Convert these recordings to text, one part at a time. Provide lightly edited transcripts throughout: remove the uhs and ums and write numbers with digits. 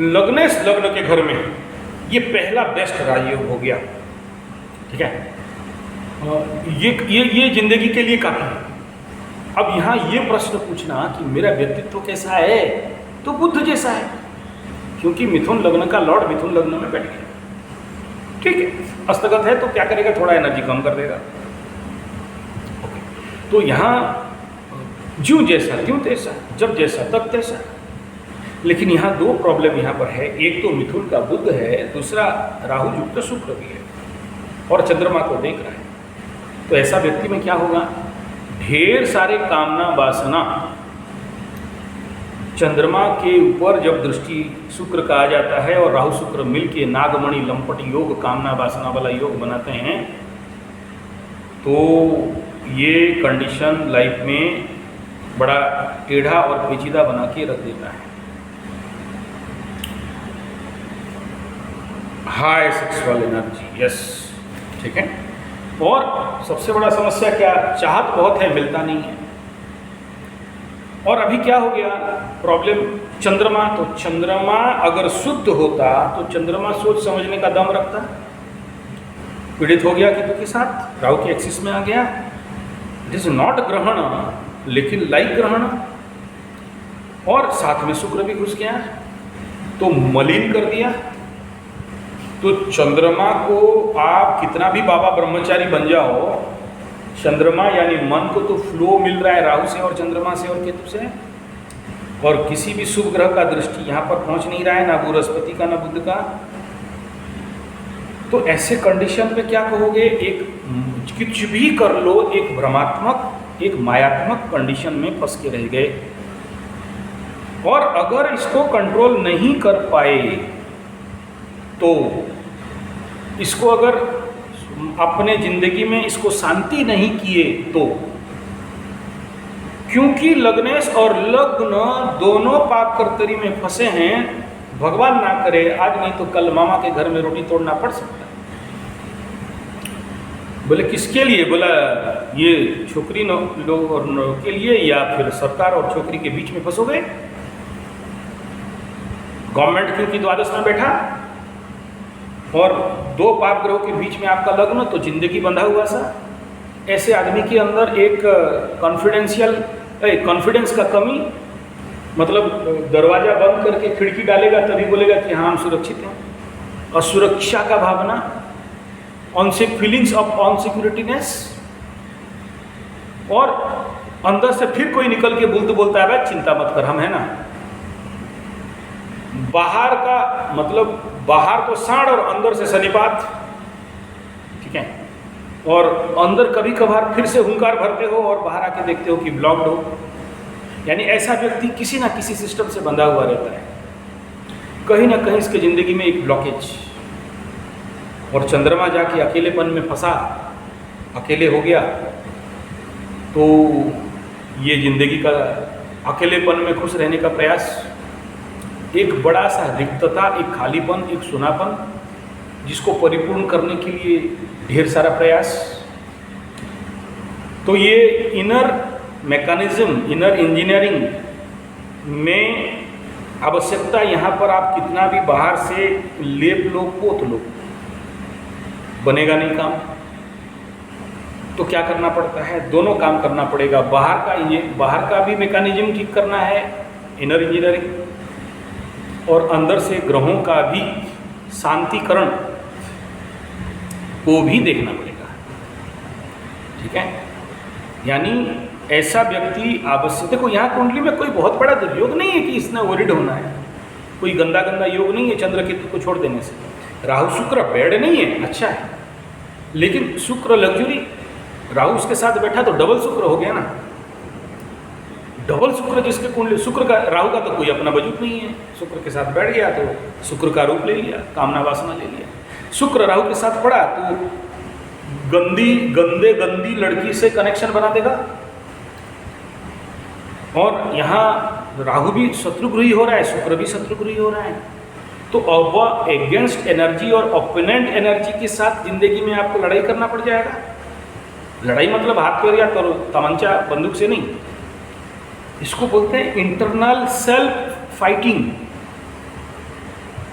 लग्नेश लग्न के घर में ये पहला बेस्ट राजयोग हो गया, ठीक है। ये जिंदगी के लिए काफी है। अब यहाँ ये प्रश्न पूछना कि मेरा व्यक्तित्व कैसा है, तो बुद्ध जैसा है, क्योंकि मिथुन लग्न का लॉर्ड मिथुन लग्न में बैठ गया, ठीक है। हस्तगत है तो क्या करेगा, थोड़ा एनर्जी कम कर देगा। ओके, तो यहाँ ज्यों जैसा त्यों तैसा, जब जैसा तब तैसा। लेकिन यहाँ दो प्रॉब्लम यहाँ पर है, एक तो मिथुन का बुध है, दूसरा राहु युक्त शुक्र भी है और चंद्रमा को देख रहा है। तो ऐसा व्यक्ति में क्या होगा, ढेर सारे कामना वासना, चंद्रमा के ऊपर जब दृष्टि शुक्र का आ जाता है और राहु शुक्र मिलके नागमणि लंपट योग, कामना वासना वाला योग बनाते हैं, तो ये कंडीशन लाइफ में बड़ा टेढ़ा और पेचीदा बना के रख देता है। हाई सेक्सुअल एनर्जी, यस, ठीक है। और सबसे बड़ा समस्या क्या, चाहत बहुत है, मिलता नहीं है। और अभी क्या हो गया प्रॉब्लम, चंद्रमा। तो चंद्रमा अगर शुद्ध होता तो चंद्रमा सोच समझने का दम रखता, पीड़ित हो गया केतु के साथ, राहु के एक्सिस में आ गया। इट इज नॉट ग्रहण, लेकिन लाइक ग्रहण, और साथ में शुक्र भी घुस गया तो मलिन कर दिया। तो चंद्रमा को आप कितना भी बाबा ब्रह्मचारी बन जाओ, चंद्रमा यानी मन को तो फ्लो मिल रहा है राहु से और चंद्रमा से और केतु से, और किसी भी शुभ ग्रह का दृष्टि यहाँ पर पहुँच नहीं रहा है, ना बृहस्पति का ना बुध का। तो ऐसे कंडीशन में क्या कहोगे, एक कुछ भी कर लो, एक भ्रमात्मक, एक मायात्मक कंडीशन में फंस के रह गए। और अगर इसको कंट्रोल नहीं कर पाए तो इसको अगर अपने जिंदगी में इसको शांति नहीं किए तो, क्योंकि लग्नेश और लग्न दोनों पाप कर्तरी में फंसे हैं, भगवान ना करे आज नहीं तो कल मामा के घर में रोटी तोड़ना पड़ सकता है। बोले किसके लिए, बोला ये छोकरी लोगों के लिए या फिर सरकार और छोकरी के बीच में फंसोगे। गवर्नमेंट क्योंकि द्वादश में बैठा और दो पाप ग्रहों के बीच में आपका लग्न, तो जिंदगी बंधा हुआ सा। ऐसे आदमी के अंदर एक कॉन्फिडेंस का कमी, मतलब दरवाजा बंद करके खिड़की डालेगा तभी बोलेगा कि हाँ हम सुरक्षित हैं। असुरक्षा का भावना, फीलिंग्स ऑफ अनसिक्योरिटीनेस, और अंदर से फिर कोई निकल के बोलता है भाई चिंता मत कर, हम है ना। बाहर का मतलब बाहर तो सांड और अंदर से शनिपात, ठीक है। और अंदर कभी कभार फिर से हुंकार भरते हो और बाहर आके देखते हो कि ब्लॉक्ड हो। यानी ऐसा व्यक्ति किसी ना किसी सिस्टम से बंधा हुआ रहता है, कहीं ना कहीं इसके जिंदगी में एक ब्लॉकेज। और चंद्रमा जाके अकेलेपन में फंसा, अकेले हो गया, तो ये जिंदगी का अकेलेपन में खुश रहने का प्रयास, एक बड़ा सा रिक्तता, एक खालीपन, एक सुनापन, जिसको परिपूर्ण करने के लिए ढेर सारा प्रयास। तो ये इनर मैकेनिज्म, इनर इंजीनियरिंग में आवश्यकता, यहाँ पर आप कितना भी बाहर से लेप लो पोत लो, बनेगा नहीं काम। तो क्या करना पड़ता है, दोनों काम करना पड़ेगा। बाहर का भी मैकेनिज्म ठीक करना है, इनर इंजीनियरिंग, और अंदर से ग्रहों का भी शांतिकरण को भी देखना पड़ेगा, ठीक है। यानी ऐसा व्यक्ति आवश्यक, देखो यहाँ कुंडली में कोई बहुत बड़ा दुर्योग नहीं है कि इसने वरिड होना है, कोई गंदा योग नहीं है चंद्र केतु को छोड़ देने से। राहु शुक्र बैड नहीं है, अच्छा है, लेकिन शुक्र लग्जरी, राहु उसके साथ बैठा तो डबल शुक्र हो गया ना। डबल शुक्र जिसके कुंडली, शुक्र का राहु का तो कोई अपना वजूद नहीं है, शुक्र के साथ बैठ गया तो शुक्र का रूप ले लिया, कामना वासना ले लिया। शुक्र राहु के साथ पड़ा तो गंदी लड़की से कनेक्शन बना देगा। और यहाँ राहु भी शत्रुगृही हो रहा है, शुक्र भी शत्रुगृही हो रहा है। तो अब एगेंस्ट एनर्जी और ओपोनेंट एनर्जी के साथ जिंदगी में आपको लड़ाई करना पड़ जाएगा। लड़ाई मतलब हाथ पैर या तमंचा बंदूक से नहीं, इसको बोलते हैं इंटरनल सेल्फ फाइटिंग।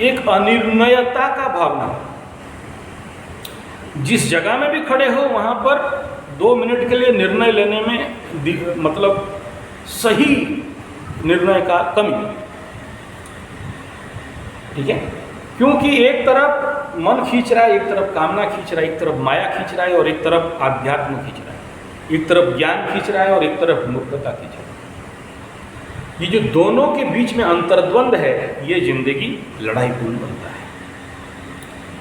एक अनिर्णयता का भावना। जिस जगह में भी खड़े हो वहां पर 2 मिनट के लिए निर्णय लेने में मतलब सही निर्णय का कमी। ठीक है, क्योंकि एक तरफ मन खींच रहा है, एक तरफ कामना खींच रहा है, एक तरफ माया खींच रहा है और एक तरफ आध्यात्म खींच रहा है, एक तरफ ज्ञान खींच रहा है और एक तरफ मूर्खता खींच रहा है। ये जो दोनों के बीच में अंतर्द्वंद है, ये जिंदगी लड़ाईपूर्ण बनता है।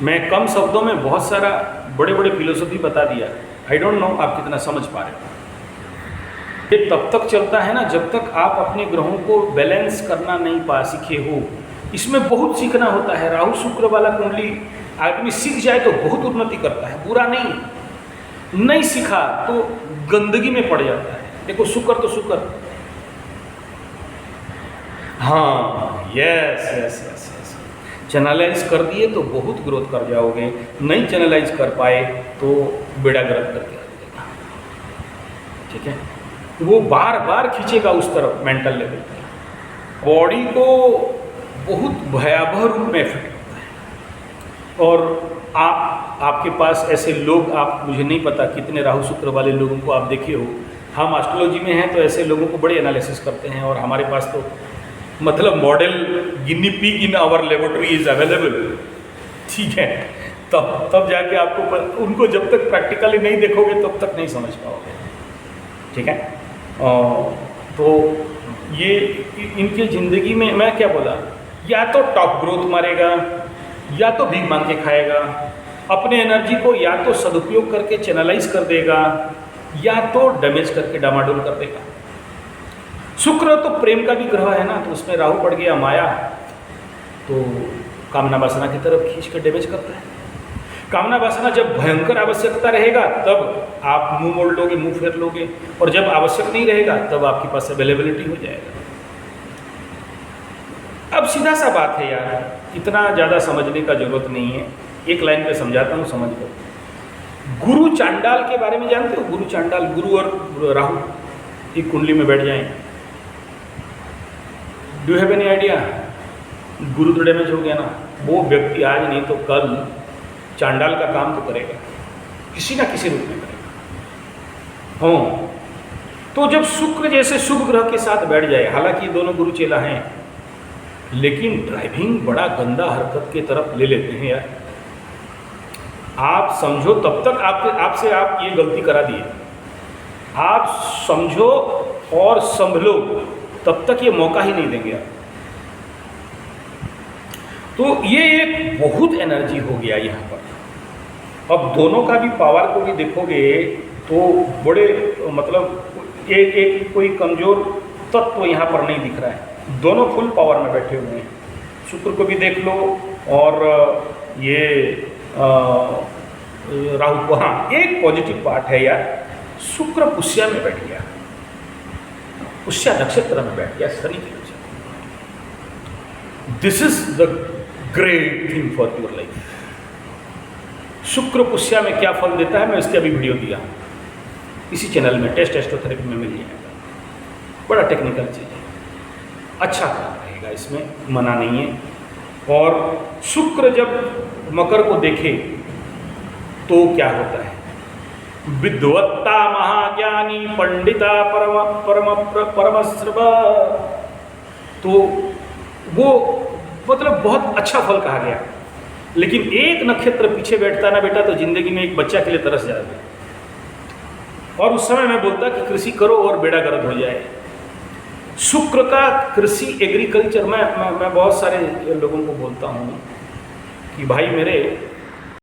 मैं कम शब्दों में बहुत सारा बड़े बड़े फिलोसफी बता दिया। आई डोंट नो आप कितना समझ पा रहे हो। ये तब तक चलता है ना जब तक आप अपने ग्रहों को बैलेंस करना नहीं पा सीखे हो। इसमें बहुत सीखना होता है। राहु शुक्र वाला कुंडली आदमी सीख जाए तो बहुत उन्नति करता है, बुरा नहीं सीखा तो गंदगी में पड़ जाता है। देखो शुक्र तो शुक्र, हाँ yes yes yes yes, channelize कर दिए तो बहुत ग्रोथ कर जाओगे, नहीं चैनलाइज कर पाए तो बेड़ा गर्क करके रख देगा। ठीक है, वो बार बार खींचेगा उस तरफ मेंटल लेवल पे, बॉडी को बहुत भयावह रूप में इफेक्ट करता है। और आपके पास ऐसे लोग, आप मुझे नहीं पता कितने राहु शुक्र वाले लोगों को आप देखे हो। हम एस्ट्रोलॉजी में हैं तो ऐसे लोगों को बड़े एनालिसिस करते हैं और हमारे पास तो मतलब model guinea pig in our laboratory is available. ठीक है, तब जाके आपको उनको जब तक प्रैक्टिकली नहीं देखोगे तब तक नहीं समझ पाओगे। ठीक है, तो ये इनके ज़िंदगी में मैं क्या बोला, या तो टॉप ग्रोथ मारेगा या तो भीख मांग के खाएगा। अपने एनर्जी को या तो सदुपयोग करके चैनलाइज कर देगा या तो डैमेज करके डामाडोल कर देगा। शुक्र तो प्रेम का भी ग्रह है ना, तो उसमें राहु पड़ गया माया, तो कामना वासना की तरफ खींच कर डैमेज करता है। कामना वासना जब भयंकर आवश्यकता रहेगा तब आप मुंह मोड़ लोगे, मुंह फेर लोगे, और जब आवश्यक नहीं रहेगा तब आपके पास अवेलेबिलिटी हो जाएगा। अब सीधा सा बात है यार, इतना ज़्यादा समझने का जरूरत नहीं है, एक लाइन पे समझाता हूँ, समझ लो। गुरु चांडाल के बारे में जानते हो? गुरु चांडाल, गुरु और राहु एक कुंडली में बैठ जाएं, do you have any idea? गुरु तो डैमेज हो गया ना, वो व्यक्ति आज नहीं तो कल चांडाल का काम तो करेगा, किसी ना किसी रूप में करेगा। हाँ, तो जब शुक्र जैसे शुभ ग्रह के साथ बैठ जाए, हालांकि ये दोनों गुरु चेला हैं, लेकिन ड्राइविंग बड़ा गंदा हरकत की तरफ ले लेते हैं यार। आप समझो तब तक आपसे आप ये गलती करा दिए, आप समझो और संभलो तब तक ये मौका ही नहीं देंगे आप। तो ये एक बहुत एनर्जी हो गया यहाँ पर। अब दोनों का भी पावर को भी देखोगे तो बड़े मतलब एक कोई कमजोर तत्व यहाँ पर नहीं दिख रहा है, दोनों फुल पावर में बैठे हुए हैं। शुक्र को भी देख लो और ये राहु को। हाँ, एक पॉजिटिव पार्ट है यार, शुक्र पुष्या में बैठ गया, पुष्या नक्षत्र में बैठ गया, शनि की वजह। This is the great thing for your life. शुक्र पुष्या में क्या फल देता है, मैं इसके अभी वीडियो दिया इसी चैनल में, टेस्ट एस्ट्रोथेरेपी में मिल जाएगा, बड़ा टेक्निकल चीज़ है, अच्छा काम रहेगा, इसमें मना नहीं है। और शुक्र जब मकर को देखे तो क्या होता है, विद्वत्ता महाज्ञानी पंडिता परमश्रव, तो वो मतलब बहुत अच्छा फल कहा गया। लेकिन एक नक्षत्र पीछे बैठता ना बेटा तो जिंदगी में एक बच्चा के लिए तरस जाएगा। और उस समय मैं बोलता कि कृषि करो और बेड़ा गर्क हो जाए। शुक्र का कृषि एग्रीकल्चर, मैं बहुत सारे लोगों को बोलता हूँ कि भाई मेरे